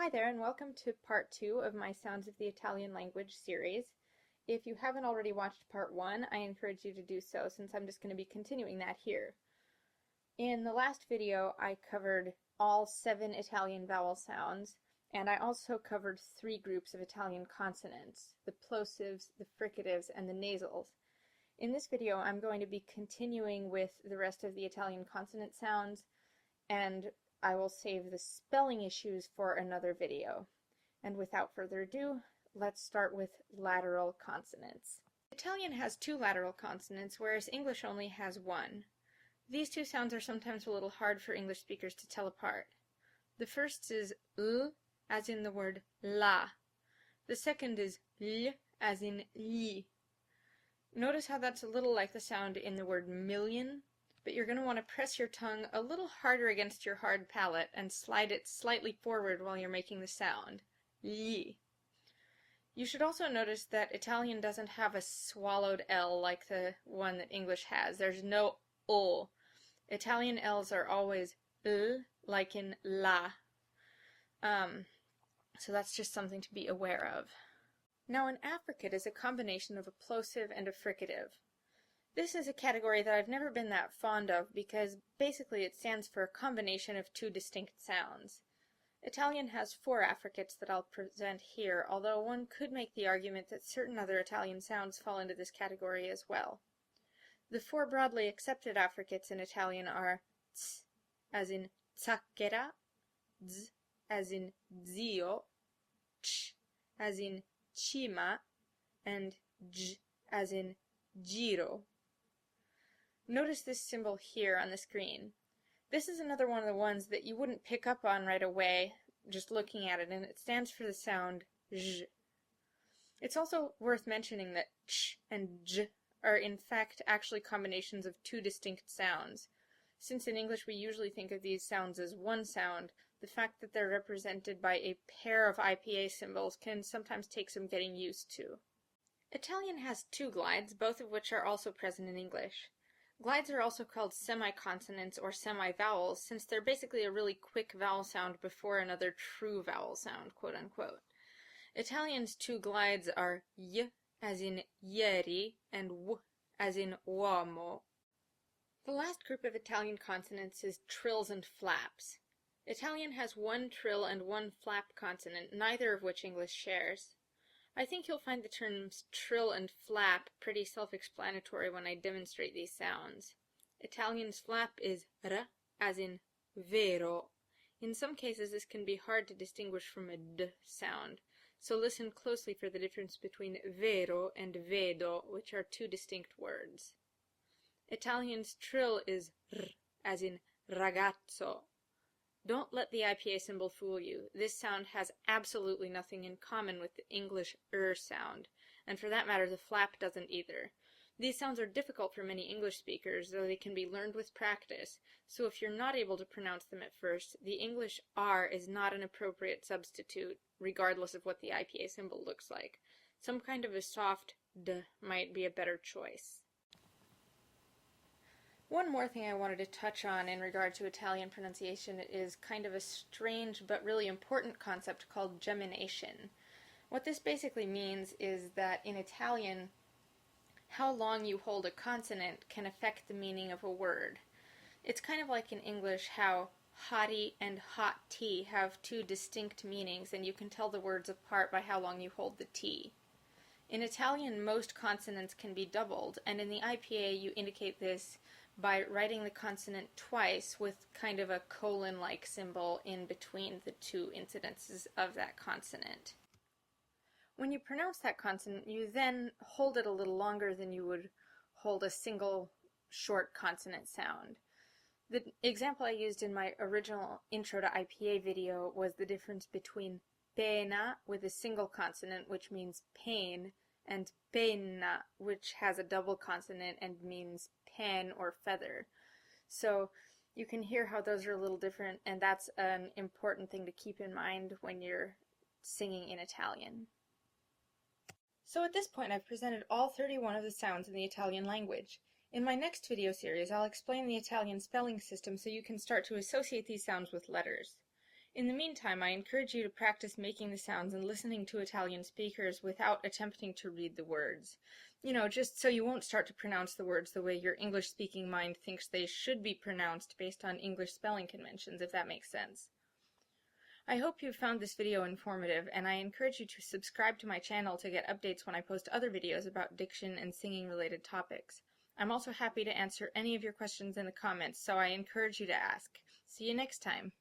Hi there, and welcome to part 2 of my Sounds of the Italian Language series. If you haven't already watched part 1, I encourage you to do so, since I'm just going to be continuing that here. In the last video, I covered all 7 Italian vowel sounds, and I also covered 3 groups of Italian consonants, the plosives, the fricatives, and the nasals. In this video, I'm going to be continuing with the rest of the Italian consonant sounds, and I will save the spelling issues for another video. And without further ado, let's start with lateral consonants. Italian has 2 lateral consonants, whereas English only has 1. These 2 sounds are sometimes a little hard for English speakers to tell apart. The first is L, as in the word la. The second is L, as in li. Notice how that's a little like the sound in the word million, but you're going to want to press your tongue a little harder against your hard palate and slide it slightly forward while you're making the sound. Li. You should also notice that Italian doesn't have a swallowed L like the one that English has. There's no O. Italian L's are always L, like in la. So that's just something to be aware of. Now, an affricate is a combination of a plosive and a fricative. This is a category that I've never been that fond of because basically it stands for a combination of 2 distinct sounds. Italian has 4 affricates that I'll present here, although one could make the argument that certain other Italian sounds fall into this category as well. The 4 broadly accepted affricates in Italian are ts, as in zacchera, z, as in zio, ch, as in cima, and j, as in giro. Notice this symbol here on the screen. This is another one of the ones that you wouldn't pick up on right away just looking at it, and it stands for the sound j. It's also worth mentioning that ch and j are in fact actually combinations of 2 distinct sounds. Since in English we usually think of these sounds as one sound, the fact that they're represented by a pair of IPA symbols can sometimes take some getting used to. Italian has 2 glides, both of which are also present in English. Glides are also called semi-consonants or semi-vowels, since they're basically a really quick vowel sound before another true vowel sound, quote-unquote. Italian's 2 glides are y, as in ieri, and w, as in uomo. The last group of Italian consonants is trills and flaps. Italian has 1 trill and 1 flap consonant, neither of which English shares. I think you'll find the terms trill and flap pretty self-explanatory when I demonstrate these sounds. Italian's flap is r, as in vero. In some cases this can be hard to distinguish from a d sound, so listen closely for the difference between vero and vedo, which are 2 distinct words. Italian's trill is r, as in ragazzo. Don't let the IPA symbol fool you. This sound has absolutely nothing in common with the English sound, and for that matter the flap doesn't either. These sounds are difficult for many English speakers, though they can be learned with practice, so if you're not able to pronounce them at first, the English R is not an appropriate substitute, regardless of what the IPA symbol looks like. Some kind of a soft D might be a better choice. One more thing I wanted to touch on in regard to Italian pronunciation is kind of a strange but really important concept called gemination. What this basically means is that in Italian, how long you hold a consonant can affect the meaning of a word. It's kind of like in English how hottie and hot tea have 2 distinct meanings, and you can tell the words apart by how long you hold the T. In Italian, most consonants can be doubled, and in the IPA you indicate this by writing the consonant twice with kind of a colon-like symbol in between the 2 incidences of that consonant. When you pronounce that consonant, you then hold it a little longer than you would hold a single short consonant sound. The example I used in my original Intro to IPA video was the difference between pena with a single consonant, which means pain, and penna, which has a double consonant and means pen or feather. So you can hear how those are a little different, and that's an important thing to keep in mind when you're singing in Italian. So at this point I've presented all 31 of the sounds in the Italian language. In my next video series I'll explain the Italian spelling system so you can start to associate these sounds with letters. In the meantime, I encourage you to practice making the sounds and listening to Italian speakers without attempting to read the words. Just so you won't start to pronounce the words the way your English-speaking mind thinks they should be pronounced based on English spelling conventions, if that makes sense. I hope you found this video informative, and I encourage you to subscribe to my channel to get updates when I post other videos about diction and singing-related topics. I'm also happy to answer any of your questions in the comments, so I encourage you to ask. See you next time.